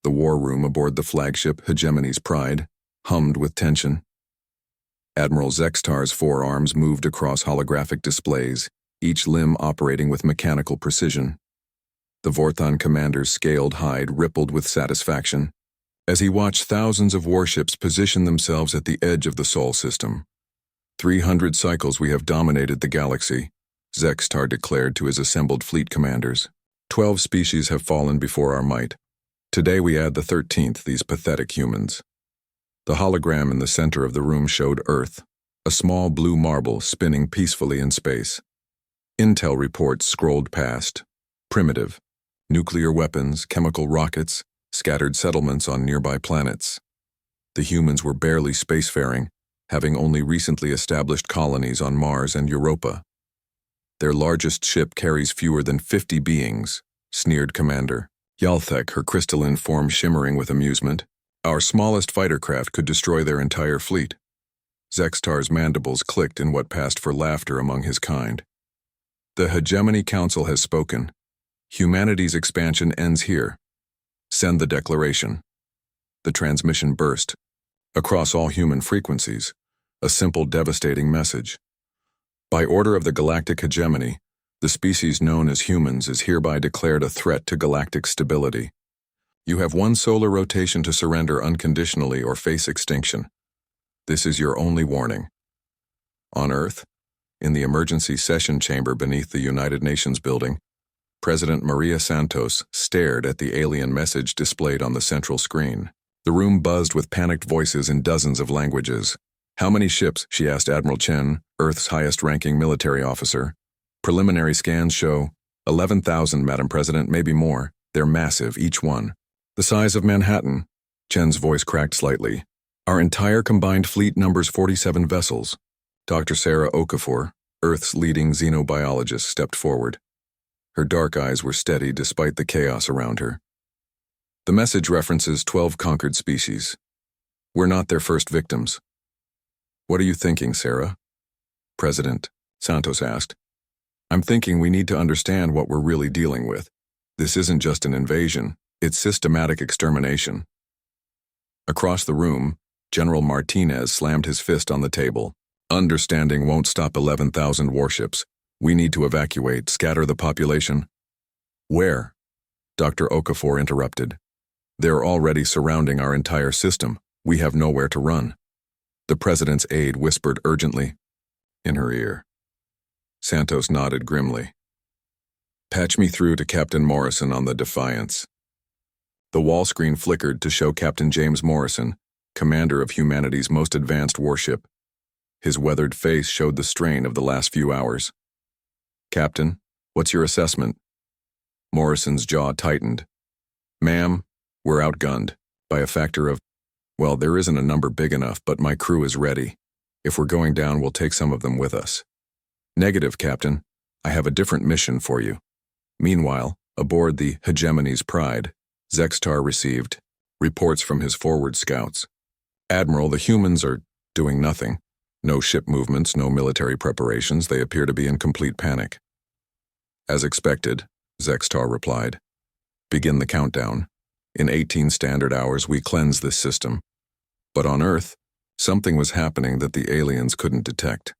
The war room aboard the flagship Hegemony's Pride hummed with tension. Admiral Zextar's forearms moved across holographic displays, each limb operating with mechanical precision. The Vorthon commander's scaled hide rippled with satisfaction as he watched thousands of warships position themselves at the edge of the Sol system. 300 cycles we have dominated the galaxy, Zextar declared to his assembled fleet commanders. 12 species have fallen before our might. Today we add the 13th, these pathetic humans. The hologram in the center of the room showed Earth, a small blue marble spinning peacefully in space. Intel reports scrolled past. Primitive. Nuclear weapons, chemical rockets, scattered settlements on nearby planets. The humans were barely spacefaring, having only recently established colonies on Mars and Europa. Their largest ship carries fewer than 50 beings, sneered Commander Yalthek, her crystalline form shimmering with amusement. Our smallest fighter craft could destroy their entire fleet. Zextar's mandibles clicked in what passed for laughter among his kind. The Hegemony Council has spoken. Humanity's expansion ends here. Send the declaration. The transmission burst. Across all human frequencies, a simple, devastating message. By order of the Galactic Hegemony, the species known as humans is hereby declared a threat to galactic stability. You have one solar rotation to surrender unconditionally or face extinction. This is your only warning. On Earth, in the emergency session chamber beneath the United Nations building, President Maria Santos stared at the alien message displayed on the central screen. The room buzzed with panicked voices in dozens of languages. How many ships? She asked Admiral Chen, Earth's highest-ranking military officer. Preliminary scans show 11,000, Madam President, maybe more. They're massive, each one. The size of Manhattan. Chen's voice cracked slightly. Our entire combined fleet numbers 47 vessels. Dr. Sarah Okafor, Earth's leading xenobiologist, stepped forward. Her dark eyes were steady despite the chaos around her. The message references 12 conquered species. We're not their first victims. What are you thinking, Sarah? President Santos asked. I'm thinking we need to understand what we're really dealing with. This isn't just an invasion, it's systematic extermination. Across the room, General Martinez slammed his fist on the table. Understanding won't stop 11,000 warships. We need to evacuate, scatter the population. Where? Dr. Okafor interrupted. They're already surrounding our entire system. We have nowhere to run. The president's aide whispered urgently in her ear. Santos nodded grimly. Patch me through to Captain Morrison on the Defiance. The wall screen flickered to show Captain James Morrison, commander of humanity's most advanced warship. His weathered face showed the strain of the last few hours. Captain, what's your assessment? Morrison's jaw tightened. Ma'am, we're outgunned by a factor of, well, there isn't a number big enough, but my crew is ready. If we're going down, we'll take some of them with us. Negative, Captain. I have a different mission for you. Meanwhile, aboard the Hegemony's Pride, Zextar received reports from his forward scouts. Admiral, the humans are doing nothing. No ship movements, no military preparations. They appear to be in complete panic. As expected, Zextar replied. Begin the countdown. In 18 standard hours, we cleanse this system. But on Earth, something was happening that the aliens couldn't detect.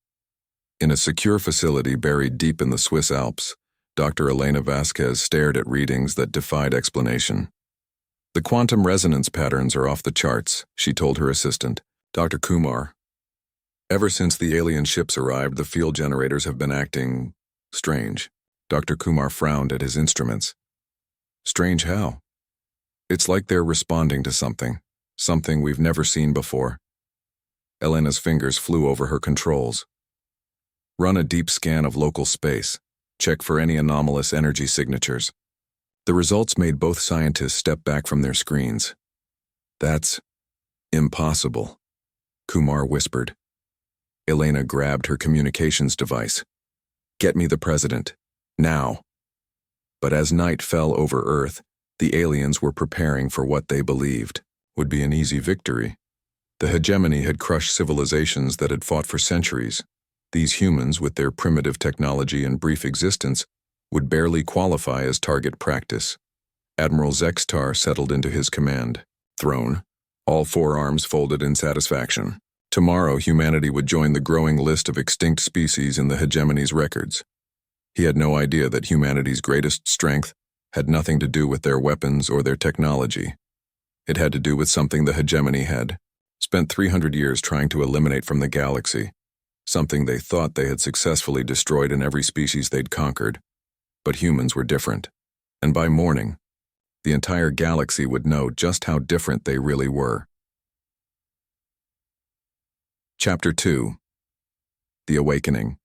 In a secure facility buried deep in the Swiss Alps, Dr. Elena Vasquez stared at readings that defied explanation. The quantum resonance patterns are off the charts, she told her assistant, Dr. Kumar. Ever since the alien ships arrived, the field generators have been acting strange. Dr. Kumar frowned at his instruments. Strange how? It's like they're responding to something we've never seen before. Elena's fingers flew over her controls. Run a deep scan of local space. Check for any anomalous energy signatures. The results made both scientists step back from their screens. That's impossible, Kumar whispered. Elena grabbed her communications device. Get me the president. Now. But as night fell over Earth, the aliens were preparing for what they believed would be an easy victory. The hegemony had crushed civilizations that had fought for centuries. These humans, with their primitive technology and brief existence, would barely qualify as target practice. Admiral Zextar settled into his command throne, all four arms folded in satisfaction. Tomorrow, humanity would join the growing list of extinct species in the hegemony's records. He had no idea that humanity's greatest strength had nothing to do with their weapons or their technology. It had to do with something the hegemony had spent 300 years trying to eliminate from the galaxy, something they thought they had successfully destroyed in every species they'd conquered. But humans were different, and by morning, the entire galaxy would know just how different they really were. Chapter 2. The Awakening.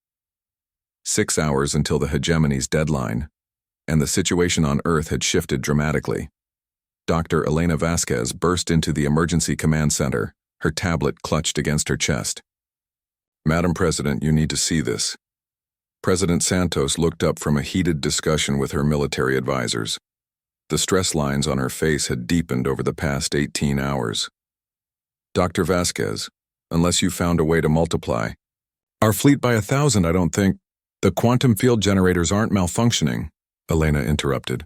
6 hours until the hegemony's deadline, and the situation on Earth had shifted dramatically. Dr. Elena Vasquez burst into the emergency command center, her tablet clutched against her chest. "Madam President, you need to see this." President Santos looked up from a heated discussion with her military advisors. The stress lines on her face had deepened over the past 18 hours. "Dr. Vasquez, unless you found a way to multiply our fleet by 1,000, I don't think the quantum field generators aren't malfunctioning," Elena interrupted.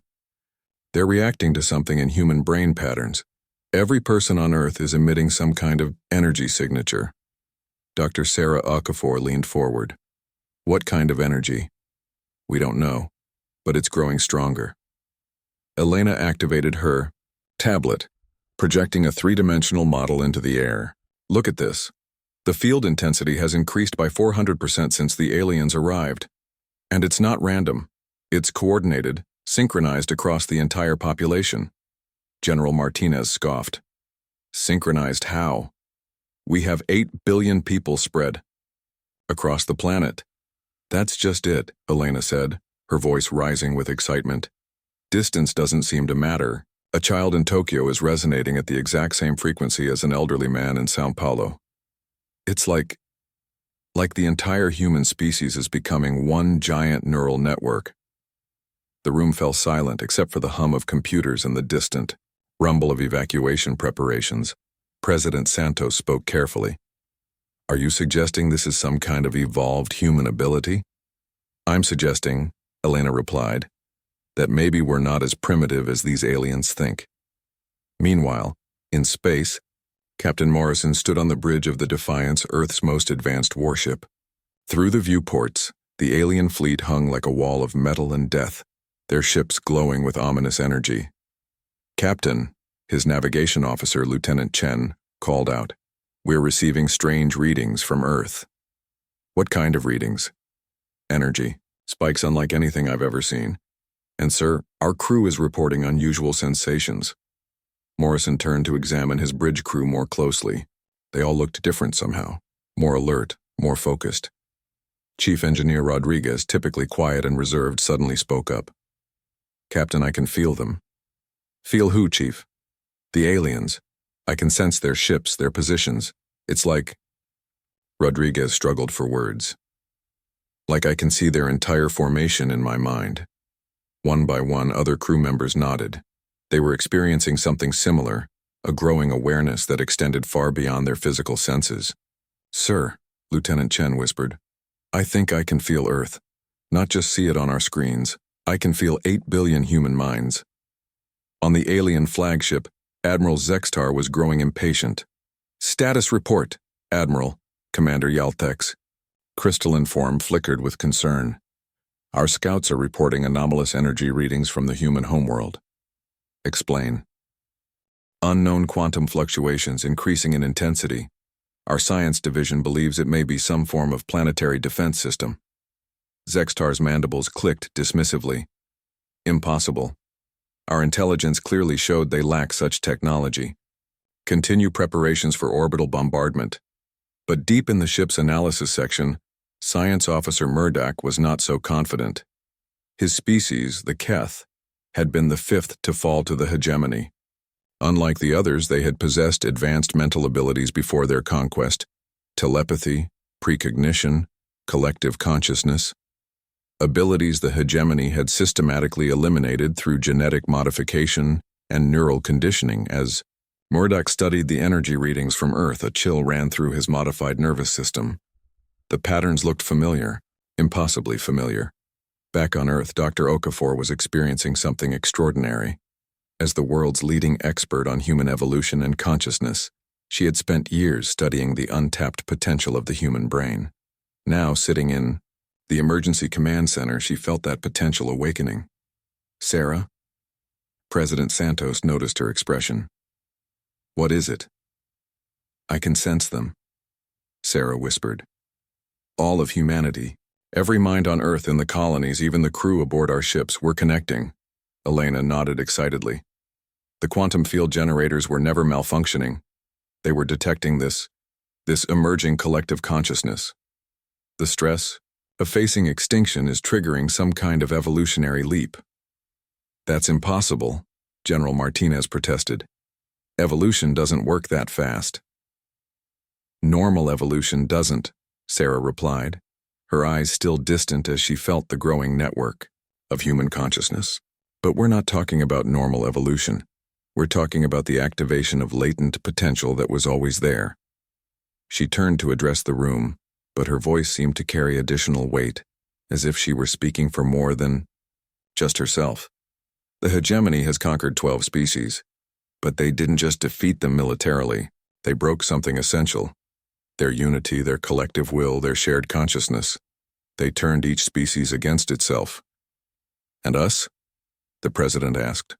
"They're reacting to something in human brain patterns. Every person on Earth is emitting some kind of energy signature." Dr. Sarah Okafor leaned forward. "What kind of energy?" "We don't know, but it's growing stronger." Elena activated her tablet, projecting a three-dimensional model into the air. "Look at this. The field intensity has increased by 400% since the aliens arrived. And it's not random. It's coordinated, synchronized across the entire population." General Martinez scoffed. "Synchronized how? We have 8 billion people spread across the planet." "That's just it," Elena said, her voice rising with excitement. "Distance doesn't seem to matter. A child in Tokyo is resonating at the exact same frequency as an elderly man in São Paulo. It's like the entire human species is becoming one giant neural network." The room fell silent except for the hum of computers and the distant rumble of evacuation preparations. President Santos spoke carefully. "Are you suggesting this is some kind of evolved human ability?" "I'm suggesting," Elena replied, "that maybe we're not as primitive as these aliens think." Meanwhile, in space, Captain Morrison stood on the bridge of the Defiance, Earth's most advanced warship. Through the viewports, the alien fleet hung like a wall of metal and death, their ships glowing with ominous energy. "Captain," his navigation officer, Lieutenant Chen, called out, "We're receiving strange readings from Earth." "What kind of readings?" "Energy. Spikes unlike anything I've ever seen. And sir, our crew is reporting unusual sensations." Morrison turned to examine his bridge crew more closely. They all looked different somehow, more alert, more focused. Chief Engineer Rodriguez, typically quiet and reserved, suddenly spoke up. "Captain, I can feel them." "Feel who, Chief?" "The aliens. I can sense their ships, their positions. It's like—" Rodriguez struggled for words. "Like I can see their entire formation in my mind." One by one, other crew members nodded. They were experiencing something similar, a growing awareness that extended far beyond their physical senses. "Sir," Lieutenant Chen whispered, "I think I can feel Earth. Not just see it on our screens. I can feel 8 billion human minds." On the alien flagship, Admiral Zextar was growing impatient. "Status report, Admiral," Commander Yaltek's crystalline form flickered with concern. "Our scouts are reporting anomalous energy readings from the human homeworld." "Explain." "Unknown quantum fluctuations increasing in intensity. Our science division believes it may be some form of planetary defense system." Zextar's mandibles clicked dismissively. "Impossible. Our intelligence clearly showed they lack such technology. Continue preparations for orbital bombardment." But deep in the ship's analysis section, Science Officer Murdoch was not so confident. His species, the Keth, had been the 5th to fall to the hegemony. Unlike the others, they had possessed advanced mental abilities before their conquest: telepathy, precognition, collective consciousness. Abilities the hegemony had systematically eliminated through genetic modification and neural conditioning. As Murdoch studied the energy readings from Earth, a chill ran through his modified nervous system. The patterns looked familiar, impossibly familiar. Back on Earth, Dr. Okafor was experiencing something extraordinary. As the world's leading expert on human evolution and consciousness, she had spent years studying the untapped potential of the human brain. Now, sitting in the emergency command center, she felt that potential awakening. "Sarah?" President Santos noticed her expression. "What is it?" "I can sense them," Sarah whispered. "All of humanity, every mind on Earth in the colonies, even the crew aboard our ships, were connecting." Elena nodded excitedly. The quantum field generators were never malfunctioning. They were detecting this emerging collective consciousness. The stress of facing extinction is triggering some kind of evolutionary leap. "That's impossible," General Martinez protested. "Evolution doesn't work that fast." "Normal evolution doesn't," Sarah replied, her eyes still distant as she felt the growing network of human consciousness. "But we're not talking about normal evolution. We're talking about the activation of latent potential that was always there." She turned to address the room, but her voice seemed to carry additional weight, as if she were speaking for more than just herself. "The hegemony has conquered 12 species, but they didn't just defeat them militarily. They broke something essential. Their unity, their collective will, their shared consciousness. They turned each species against itself." "And us?" the president asked.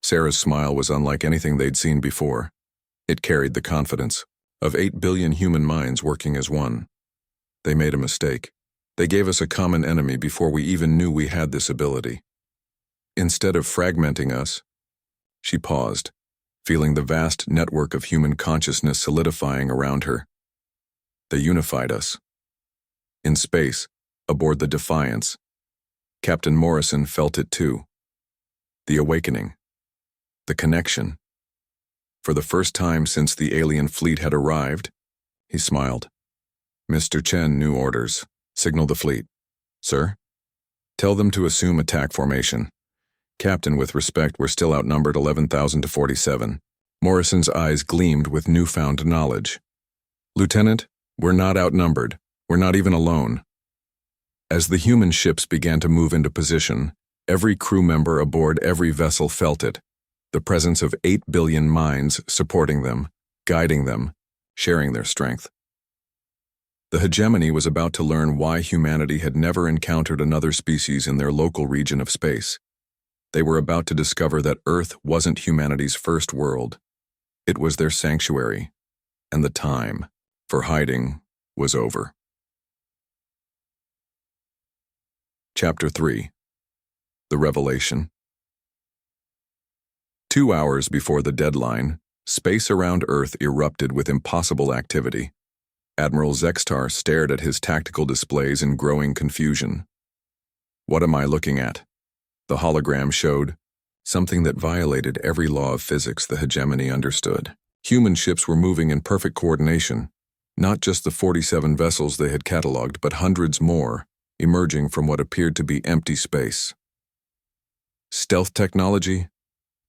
Sarah's smile was unlike anything they'd seen before. It carried the confidence of 8 billion human minds working as one. "They made a mistake. They gave us a common enemy before we even knew we had this ability. Instead of fragmenting us," she paused, feeling the vast network of human consciousness solidifying around her. "They unified us." In space, aboard the Defiance, Captain Morrison felt it too. The awakening. The connection. For the first time since the alien fleet had arrived, he smiled. "Mr. Chen, new orders. Signal the fleet." "Sir?" "Tell them to assume attack formation." "Captain, with respect, we're still outnumbered 11,000 to 47. Morrison's eyes gleamed with newfound knowledge. "Lieutenant, we're not outnumbered. We're not even alone." As the human ships began to move into position, every crew member aboard every vessel felt it. The presence of 8 billion minds supporting them, guiding them, sharing their strength. The hegemony was about to learn why humanity had never encountered another species in their local region of space. They were about to discover that Earth wasn't humanity's first world. It was their sanctuary, and the time for hiding was over. Chapter 3. The Revelation. 2 hours before the deadline, space around Earth erupted with impossible activity. Admiral Zextar stared at his tactical displays in growing confusion. "What am I looking at?" The hologram showed something that violated every law of physics the hegemony understood. Human ships were moving in perfect coordination, not just the 47 vessels they had catalogued, but hundreds more, emerging from what appeared to be empty space. "Stealth technology?"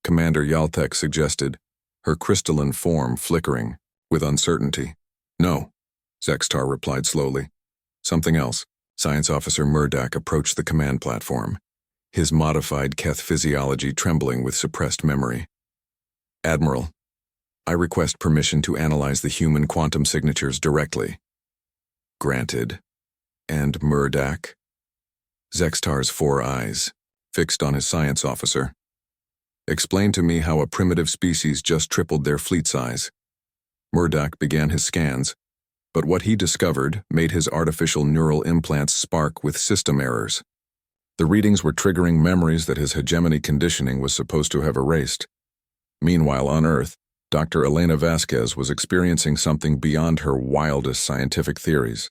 Commander Yaltek suggested, her crystalline form flickering with uncertainty. "No," Zextar replied slowly. "Something else." Science Officer Murdoch approached the command platform, his modified Keth physiology trembling with suppressed memory. "Admiral, I request permission to analyze the human quantum signatures directly." "Granted." "And Murdoch?" Zextar's 4 eyes, fixed on his science officer. "Explain to me how a primitive species just tripled their fleet size." Murdoch began his scans, but what he discovered made his artificial neural implants spark with system errors. The readings were triggering memories that his hegemony conditioning was supposed to have erased. Meanwhile, on Earth, Dr. Elena Vasquez was experiencing something beyond her wildest scientific theories.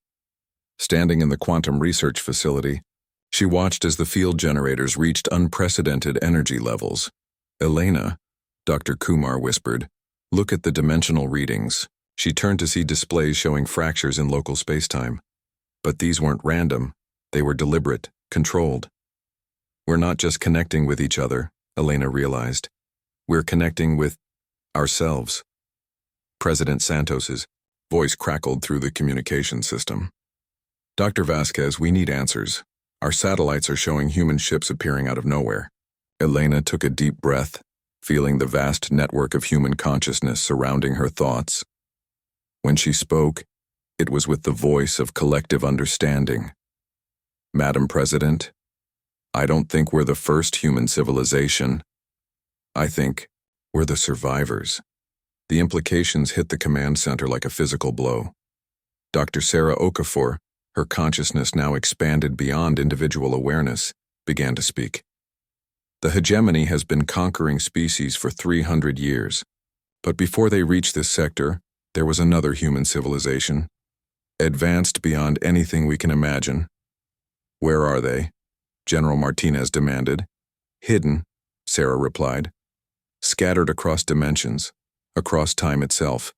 Standing in the quantum research facility, she watched as the field generators reached unprecedented energy levels. "Elena," Dr. Kumar whispered, "look at the dimensional readings." She turned to see displays showing fractures in local spacetime. But these weren't random. They were deliberate, controlled. "We're not just connecting with each other," Elena realized. "We're connecting with ourselves." President Santos's voice crackled through the communication system. "Dr. Vasquez, we need answers. Our satellites are showing human ships appearing out of nowhere. Elena took a deep breath, feeling the vast network of human consciousness surrounding her thoughts. When she spoke, it was with the voice of collective understanding. Madam President, I don't think we're the first human civilization. I think we're the survivors. The implications hit the command center like a physical blow. Dr. Sarah Okafor, her consciousness now expanded beyond individual awareness, began to speak. The hegemony has been conquering species for 300 years. But before they reached this sector, there was another human civilization, advanced beyond anything we can imagine. Where are they? General Martinez demanded. Hidden, Sarah replied. Scattered across dimensions, across time itself.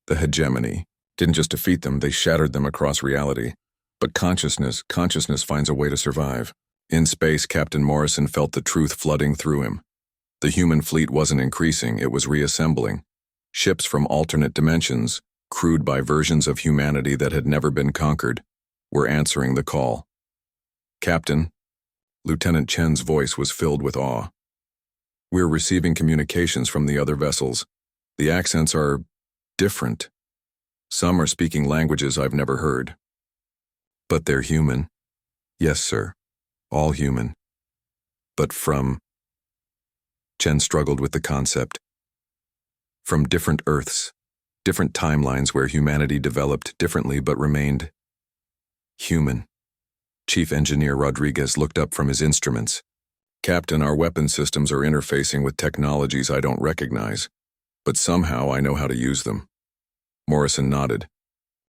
The hegemony didn't just defeat them, they shattered them across reality. But consciousness finds a way to survive. In space, Captain Morrison felt the truth flooding through him. The human fleet wasn't increasing, it was reassembling. Ships from alternate dimensions, crewed by versions of humanity that had never been conquered, were answering the call. Captain, Lieutenant Chen's voice was filled with awe. We're receiving communications from the other vessels. The accents are different. Some are speaking languages I've never heard. But they're human. Yes, sir. All human. But from... Chen struggled with the concept. From different Earths, different timelines where humanity developed differently but remained human. Chief Engineer Rodriguez looked up from his instruments. Captain, our weapon systems are interfacing with technologies I don't recognize, but somehow I know how to use them. Morrison nodded.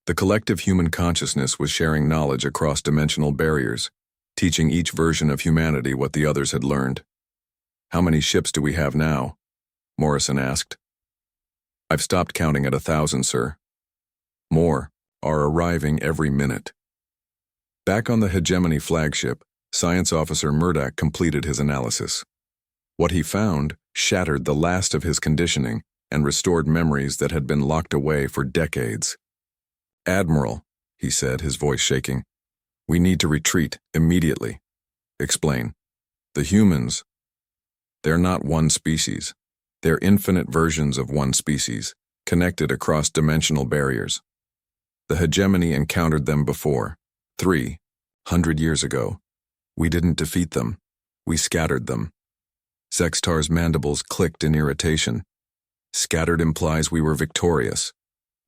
The collective human consciousness was sharing knowledge across dimensional barriers, teaching each version of humanity what the others had learned. How many ships do we have now? Morrison asked. I've stopped counting at 1,000, sir. More are arriving every minute. Back on the Hegemony flagship, Science Officer Murdoch completed his analysis. What he found shattered the last of his conditioning and restored memories that had been locked away for decades. Admiral, he said, his voice shaking, we need to retreat immediately. Explain. The humans, they're not one species. They're infinite versions of one species, connected across dimensional barriers. The hegemony encountered them before, 300 years ago. We didn't defeat them. We scattered them. Sextar's mandibles clicked in irritation. Scattered implies we were victorious.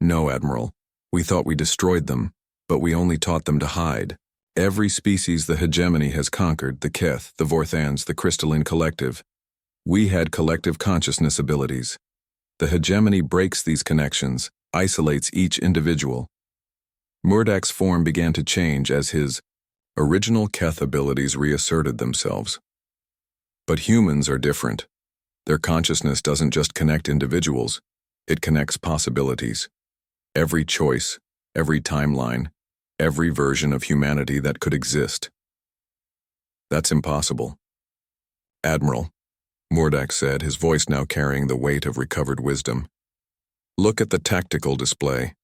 No, Admiral. We thought we destroyed them, but we only taught them to hide. Every species the hegemony has conquered, the Keth, the Vorthans, the crystalline collective. We had collective consciousness abilities. The hegemony breaks these connections, isolates each individual. Murdoch's form began to change as his original Keth abilities reasserted themselves. But humans are different. Their consciousness doesn't just connect individuals, it connects possibilities. Every choice, every timeline, every version of humanity that could exist. That's impossible. Admiral, Murdoch said, his voice now carrying the weight of recovered wisdom. Look at the tactical display.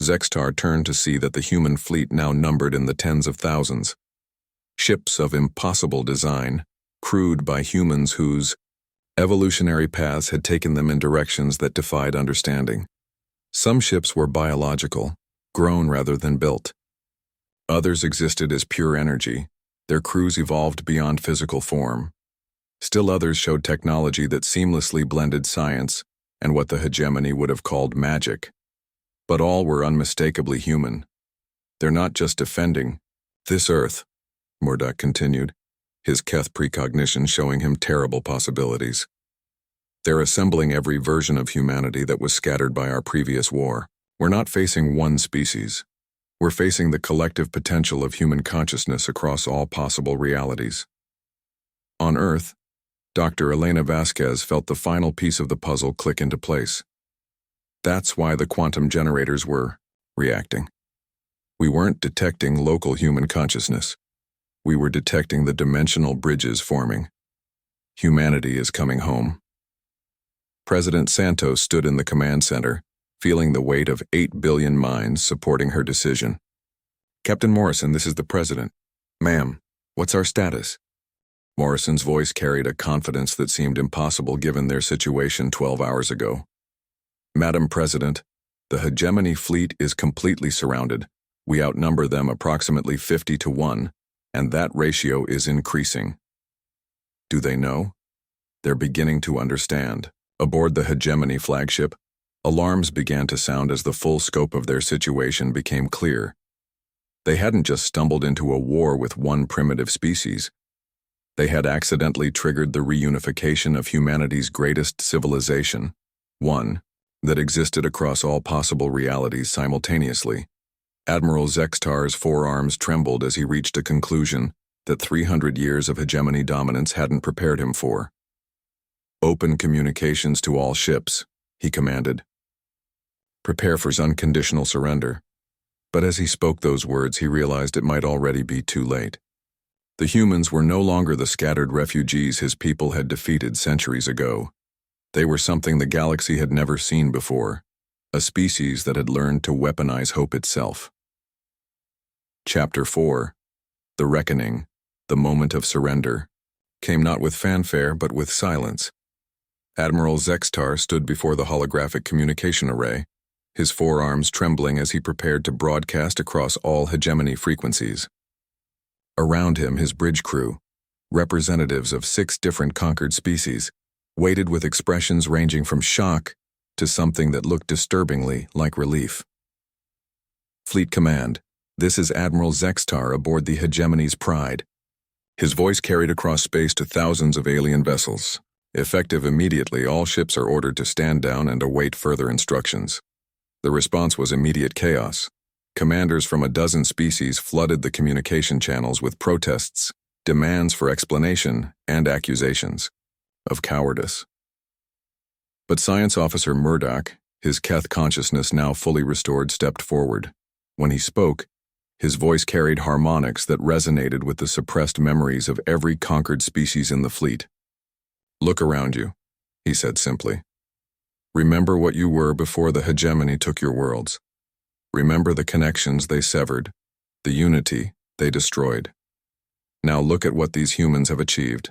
Zextar turned to see that the human fleet now numbered in the tens of thousands. Ships of impossible design, crewed by humans whose evolutionary paths had taken them in directions that defied understanding. Some ships were biological, grown rather than built. Others existed as pure energy. Their crews evolved beyond physical form. Still others showed technology that seamlessly blended science and what the hegemony would have called magic. But all were unmistakably human. They're not just defending this Earth, Murdoch continued, his Keth precognition showing him terrible possibilities. They're assembling every version of humanity that was scattered by our previous war. We're not facing one species. We're facing the collective potential of human consciousness across all possible realities. On Earth, Dr. Elena Vasquez felt the final piece of the puzzle click into place. That's why the quantum generators were reacting. We weren't detecting local human consciousness. We were detecting the dimensional bridges forming. Humanity is coming home. President Santos stood in the command center, feeling the weight of 8 billion minds supporting her decision. Captain Morrison, this is the President. Ma'am, what's our status? Morrison's voice carried a confidence that seemed impossible given their situation 12 hours ago. Madam President, the hegemony fleet is completely surrounded. We outnumber them approximately 50 to 1, and that ratio is increasing. Do they know? They're beginning to understand. Aboard the hegemony flagship, alarms began to sound as the full scope of their situation became clear. They hadn't just stumbled into a war with one primitive species. They had accidentally triggered the reunification of humanity's greatest civilization, one that existed across all possible realities simultaneously. Admiral Zextar's forearms trembled as he reached a conclusion that 300 years of hegemony dominance hadn't prepared him for. "Open communications to all ships," he commanded. "Prepare for unconditional surrender." But as he spoke those words, he realized it might already be too late. The humans were no longer the scattered refugees his people had defeated centuries ago. They were something the galaxy had never seen before, a species that had learned to weaponize hope itself. Chapter 4. The Reckoning, the Moment of Surrender, came not with fanfare but with silence. Admiral Zextar stood before the holographic communication array, his forearms trembling as he prepared to broadcast across all hegemony frequencies. Around him, his bridge crew, representatives of 6 different conquered species, waited with expressions ranging from shock to something that looked disturbingly like relief. "Fleet Command, this is Admiral Zextar aboard the hegemony's Pride." His voice carried across space to thousands of alien vessels. Effective immediately, all ships are ordered to stand down and await further instructions. The response was immediate chaos. Commanders from a dozen species flooded the communication channels with protests, demands for explanation, and accusations of cowardice. But Science Officer Murdoch, his Keth consciousness now fully restored, stepped forward. When he spoke, his voice carried harmonics that resonated with the suppressed memories of every conquered species in the fleet. "Look around you," he said simply. "Remember what you were before the hegemony took your worlds. Remember the connections they severed, the unity they destroyed. Now look at what these humans have achieved."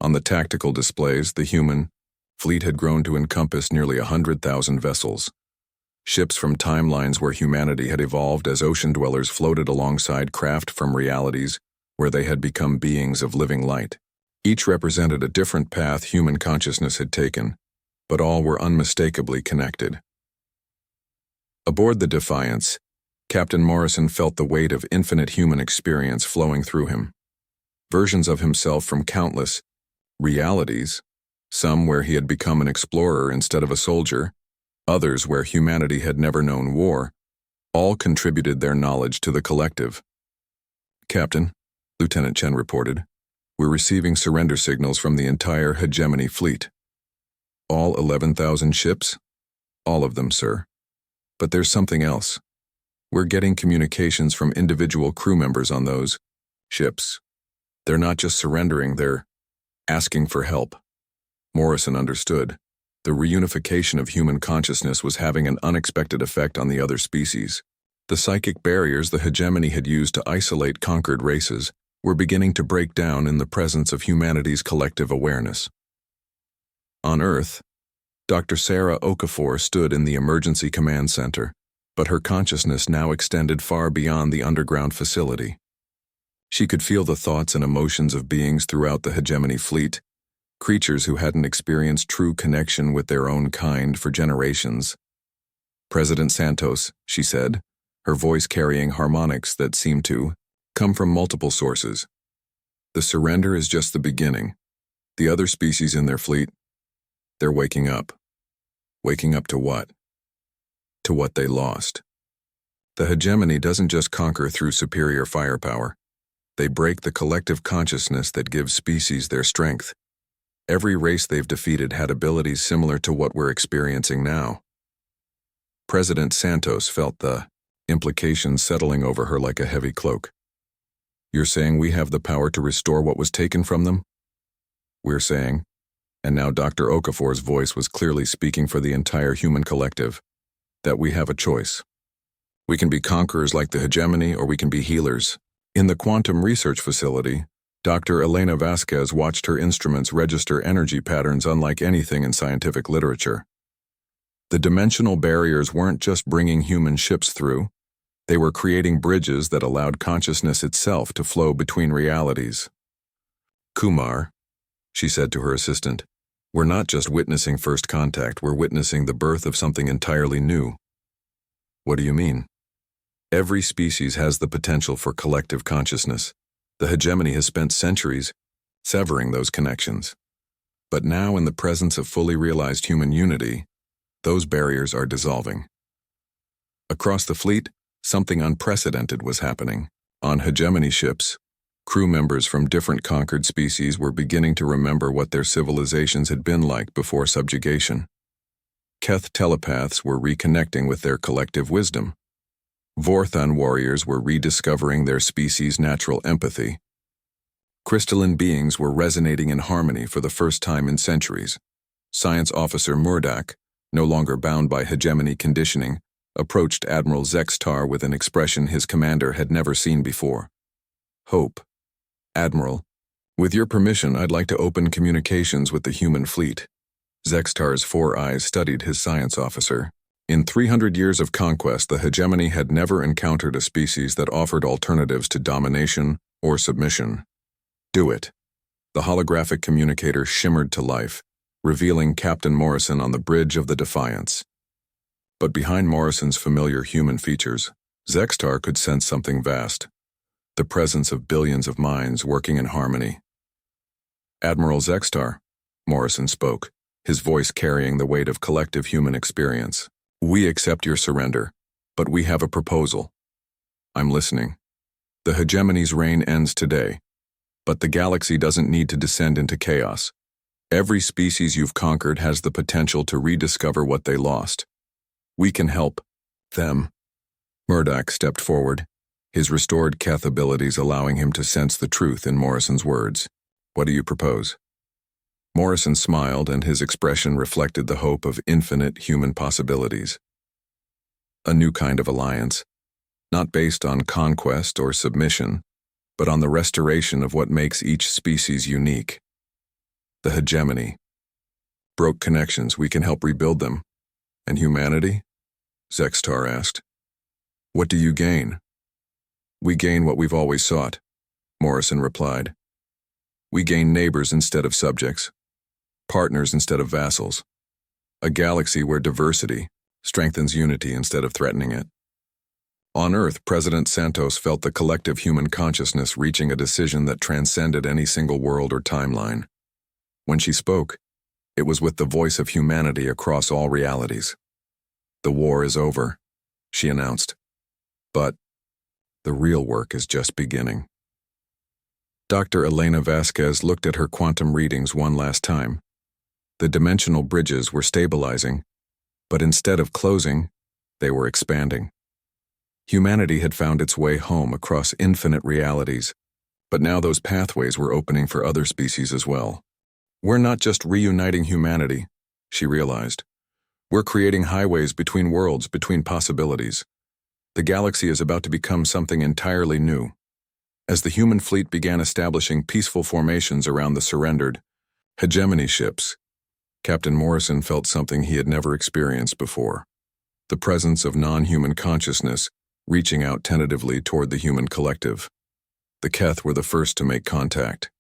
On the tactical displays, the human fleet had grown to encompass nearly 100,000 vessels. Ships from timelines where humanity had evolved as ocean dwellers floated alongside craft from realities where they had become beings of living light. Each represented a different path human consciousness had taken, but all were unmistakably connected. Aboard the Defiance, Captain Morrison felt the weight of infinite human experience flowing through him. Versions of himself from countless realities, some where he had become an explorer instead of a soldier, others where humanity had never known war, all contributed their knowledge to the collective. "Captain," Lieutenant Chen reported, "we're receiving surrender signals from the entire hegemony fleet." "All 11,000 ships?" "All of them, sir. But there's something else. We're getting communications from individual crew members on those ships. They're not just surrendering, they're asking for help." Morrison understood. The reunification of human consciousness was having an unexpected effect on the other species. The psychic barriers the hegemony had used to isolate conquered races were beginning to break down in the presence of humanity's collective awareness. On Earth, Dr. Sarah Okafor stood in the Emergency Command Center, but her consciousness now extended far beyond the underground facility. She could feel the thoughts and emotions of beings throughout the hegemony fleet, creatures who hadn't experienced true connection with their own kind for generations. "President Santos," she said, her voice carrying harmonics that seemed to come from multiple sources. "The surrender is just the beginning. The other species in their fleet, they're waking up." Waking up to what? To what they lost. The hegemony doesn't just conquer through superior firepower. They break the collective consciousness that gives species their strength. Every race they've defeated had abilities similar to what we're experiencing now. President Santos felt the implications settling over her like a heavy cloak. "You're saying we have the power to restore what was taken from them?" "We're saying," and now Dr. Okafor's voice was clearly speaking for the entire human collective, "that we have a choice. We can be conquerors like the hegemony, or we can be healers." In the quantum research facility, Dr. Elena Vasquez watched her instruments register energy patterns unlike anything in scientific literature. The dimensional barriers weren't just bringing human ships through, they were creating bridges that allowed consciousness itself to flow between realities. "Kumar," she said to her assistant, "we're not just witnessing first contact, we're witnessing the birth of something entirely new." "What do you mean?" "Every species has the potential for collective consciousness. The hegemony has spent centuries severing those connections. But now, in the presence of fully realized human unity, those barriers are dissolving." Across the fleet, something unprecedented was happening. On hegemony ships, crew members from different conquered species were beginning to remember what their civilizations had been like before subjugation. Keth telepaths were reconnecting with their collective wisdom. Vorthon warriors were rediscovering their species' natural empathy. Crystalline beings were resonating in harmony for the first time in centuries. Science Officer Murdoch, no longer bound by hegemony conditioning, approached Admiral Zextar with an expression his commander had never seen before. "Hope. Admiral, with your permission, I'd like to open communications with the human fleet." Zextar's 4 eyes studied his science officer. In 300 years of conquest, the hegemony had never encountered a species that offered alternatives to domination or submission. "Do it." The holographic communicator shimmered to life, revealing Captain Morrison on the bridge of the Defiance. But behind Morrison's familiar human features, Zextar could sense something vast, the presence of billions of minds working in harmony. "Admiral Zextar," Morrison spoke, his voice carrying the weight of collective human experience. "We accept your surrender, but we have a proposal." "I'm listening." "The hegemony's reign ends today, but the galaxy doesn't need to descend into chaos. Every species you've conquered has the potential to rediscover what they lost. We can help them." Murdoch stepped forward, his restored Keth abilities allowing him to sense the truth in Morrison's words. "What do you propose?" Morrison smiled, and his expression reflected the hope of infinite human possibilities. "A new kind of alliance, not based on conquest or submission, but on the restoration of what makes each species unique. The hegemony broke connections, we can help rebuild them. And humanity?" Zextar asked. "What do you gain?" "We gain what we've always sought," Morrison replied. "We gain neighbors instead of subjects, partners instead of vassals, a galaxy where diversity strengthens unity instead of threatening it." On Earth, President Santos felt the collective human consciousness reaching a decision that transcended any single world or timeline. When she spoke, it was with the voice of humanity across all realities. "The war is over," she announced. "But the real work is just beginning." Dr. Elena Vasquez looked at her quantum readings one last time. The dimensional bridges were stabilizing, but instead of closing, they were expanding. Humanity had found its way home across infinite realities, but now those pathways were opening for other species as well. "We're not just reuniting humanity," she realized. "We're creating highways between worlds, between possibilities. The galaxy is about to become something entirely new." As the human fleet began establishing peaceful formations around the surrendered hegemony ships, Captain Morrison felt something he had never experienced before. The presence of non-human consciousness reaching out tentatively toward the human collective. The Keth were the first to make contact.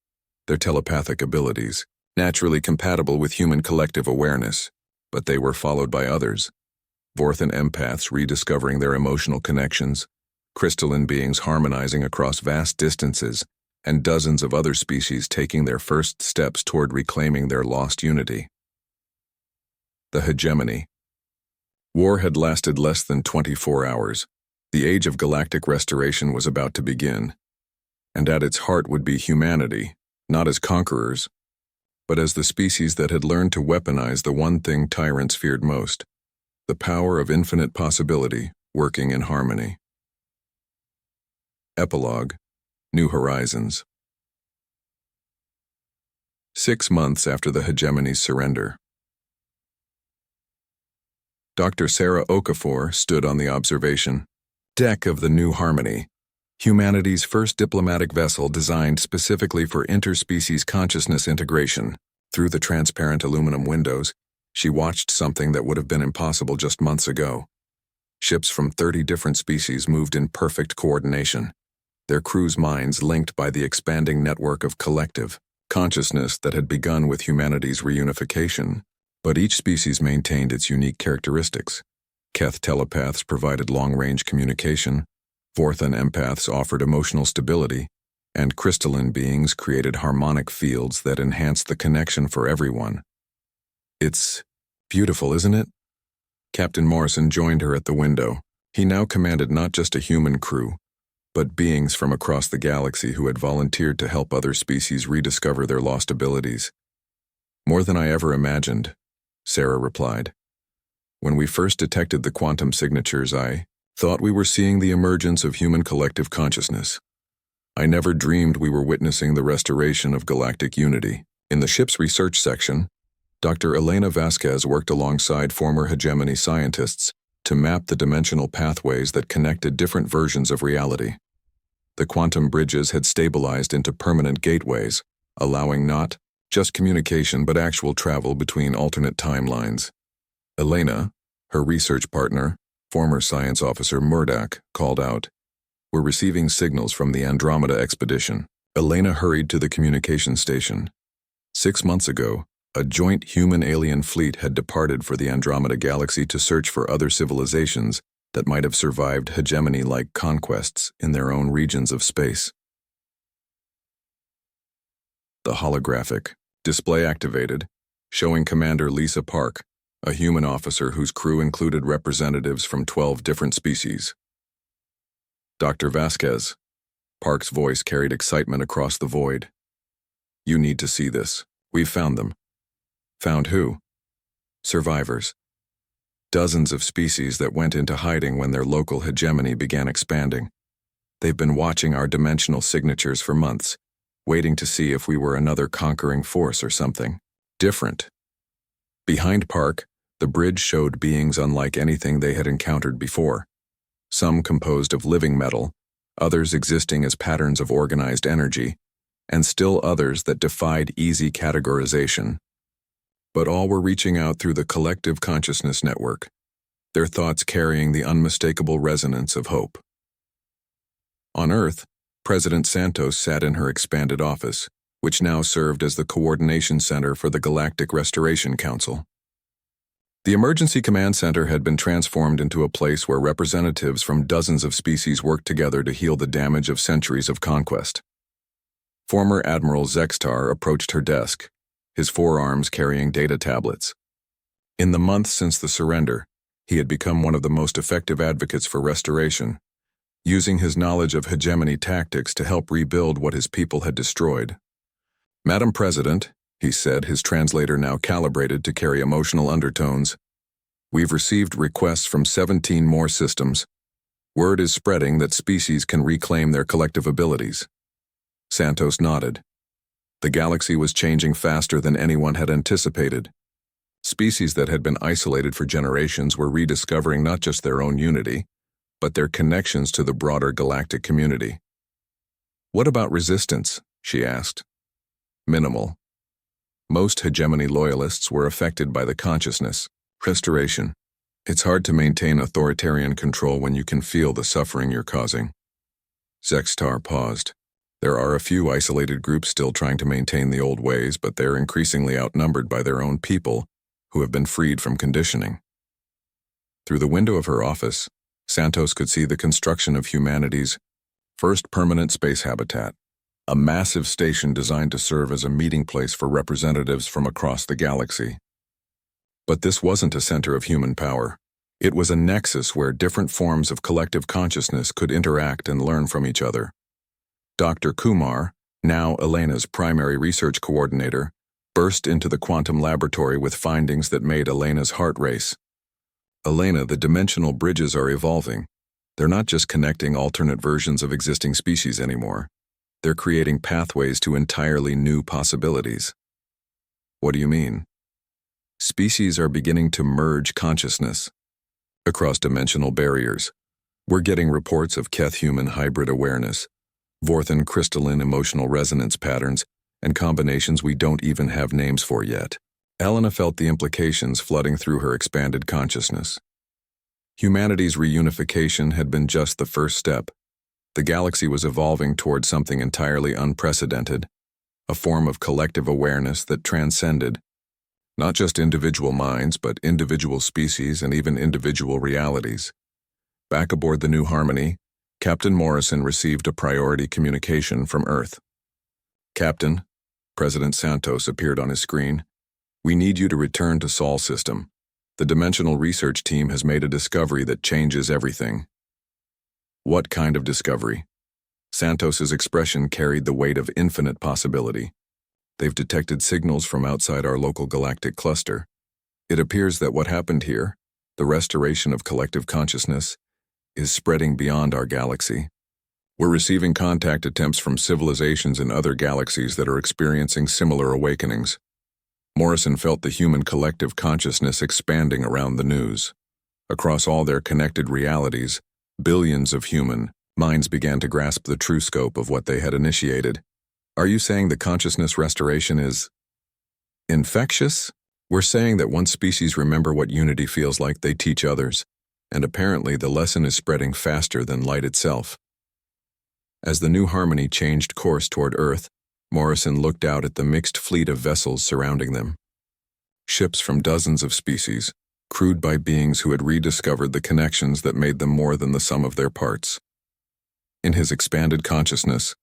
Their telepathic abilities, naturally compatible with human collective awareness, but they were followed by others. Vorthon empaths rediscovering their emotional connections, crystalline beings harmonizing across vast distances, and dozens of other species taking their first steps toward reclaiming their lost unity. The hegemony. War had lasted less than 24 hours. The age of galactic restoration was about to begin, and at its heart would be humanity, not as conquerors, but as the species that had learned to weaponize the one thing tyrants feared most, the power of infinite possibility working in harmony. Epilogue: New Horizons. 6 months after the hegemony's surrender. Dr. Sarah Okafor stood on the observation deck of the New Harmony, humanity's first diplomatic vessel designed specifically for interspecies consciousness integration. Through the transparent aluminum windows, she watched something that would have been impossible just months ago. Ships from 30 different species moved in perfect coordination, their crews' minds linked by the expanding network of collective consciousness that had begun with humanity's reunification. But each species maintained its unique characteristics. Keth telepaths provided long-range communication, Vorthan empaths offered emotional stability, and crystalline beings created harmonic fields that enhanced the connection for everyone. It's beautiful, isn't it? Captain Morrison joined her at the window. He now commanded not just a human crew, but beings from across the galaxy who had volunteered to help other species rediscover their lost abilities. More than I ever imagined, Sarah replied. When we first detected the quantum signatures, I thought we were seeing the emergence of human collective consciousness. I never dreamed we were witnessing the restoration of galactic unity. In the ship's research section, Dr. Elena Vasquez worked alongside former hegemony scientists to map the dimensional pathways that connected different versions of reality. The quantum bridges had stabilized into permanent gateways, allowing not just communication but actual travel between alternate timelines. Elena, her research partner, former science officer Murdoch, called out, "We're receiving signals from the Andromeda expedition." Elena hurried to the communication station. 6 months ago, a joint human-alien fleet had departed for the Andromeda galaxy to search for other civilizations that might have survived hegemony-like conquests in their own regions of space. The holographic display activated, showing Commander Lisa Park, a human officer whose crew included representatives from 12 different species. Dr. Vasquez, Park's voice carried excitement across the void. "You need to see this. We've found them." Found who? Survivors. Dozens of species that went into hiding when their local hegemony began expanding. They've been watching our dimensional signatures for months, waiting to see if we were another conquering force or something different. Behind Park, the bridge showed beings unlike anything they had encountered before. Some composed of living metal, others existing as patterns of organized energy, and still others that defied easy categorization. But all were reaching out through the collective consciousness network, their thoughts carrying the unmistakable resonance of hope. On Earth, President Santos sat in her expanded office, which now served as the coordination center for the Galactic Restoration Council. The Emergency Command Center had been transformed into a place where representatives from dozens of species worked together to heal the damage of centuries of conquest. Former Admiral Zextar approached her desk, his forearms carrying data tablets. In the months since the surrender, he had become one of the most effective advocates for restoration, using his knowledge of hegemony tactics to help rebuild what his people had destroyed. "Madam President," he said, his translator now calibrated to carry emotional undertones, "we've received requests from 17 more systems. Word is spreading that species can reclaim their collective abilities." Santos nodded. The galaxy was changing faster than anyone had anticipated. Species that had been isolated for generations were rediscovering not just their own unity, but their connections to the broader galactic community. "What about resistance?" she asked. "Minimal. Most hegemony loyalists were affected by the consciousness restoration. It's hard to maintain authoritarian control when you can feel the suffering you're causing." Zextar paused. "There are a few isolated groups still trying to maintain the old ways, but they're increasingly outnumbered by their own people who have been freed from conditioning." Through the window of her office, Santos could see the construction of humanity's first permanent space habitat, a massive station designed to serve as a meeting place for representatives from across the galaxy. But this wasn't a center of human power. It was a nexus where different forms of collective consciousness could interact and learn from each other. Dr. Kumar, now Elena's primary research coordinator, burst into the quantum laboratory with findings that made Elena's heart race. "Elena, the dimensional bridges are evolving. They're not just connecting alternate versions of existing species anymore. They're creating pathways to entirely new possibilities." "What do you mean?" "Species are beginning to merge consciousness across dimensional barriers. We're getting reports of Keth-human hybrid awareness, Vorthan crystalline emotional resonance patterns, and combinations we don't even have names for yet. Elena felt the implications flooding through her expanded consciousness. Humanity's reunification had been just the first step. The galaxy was evolving toward something entirely unprecedented, a form of collective awareness that transcended not just individual minds, but individual species and even individual realities. Back aboard the New Harmony, Captain Morrison received a priority communication from Earth. "Captain," President Santos appeared on his screen, "we need you to return to Sol System. The Dimensional Research Team has made a discovery that changes everything." "What kind of discovery?" Santos's expression carried the weight of infinite possibility. "They've detected signals from outside our local galactic cluster. It appears that what happened here, the restoration of collective consciousness, is spreading beyond our galaxy. We're receiving contact attempts from civilizations in other galaxies that are experiencing similar awakenings." Morrison felt the human collective consciousness expanding around the news. Across all their connected realities, billions of human minds began to grasp the true scope of what they had initiated. "Are you saying the consciousness restoration is infectious?" "We're saying that once species remember what unity feels like, they teach others, and apparently the lesson is spreading faster than light itself." As the New Harmony changed course toward Earth, Morrison looked out at the mixed fleet of vessels surrounding them. Ships from dozens of species, crewed by beings who had rediscovered the connections that made them more than the sum of their parts. In his expanded consciousness,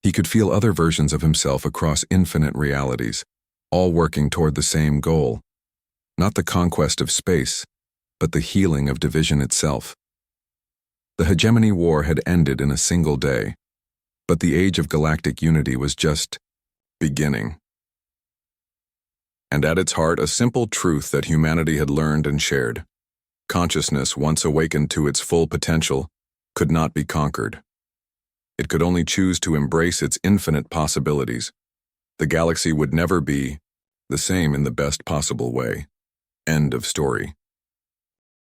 he could feel other versions of himself across infinite realities, all working toward the same goal. Not the conquest of space, but the healing of division itself. The hegemony war had ended in a single day, but the age of galactic unity was just beginning. And at its heart, a simple truth that humanity had learned and shared. Consciousness, once awakened to its full potential, could not be conquered. It could only choose to embrace its infinite possibilities. The galaxy would never be the same in the best possible way. End of story.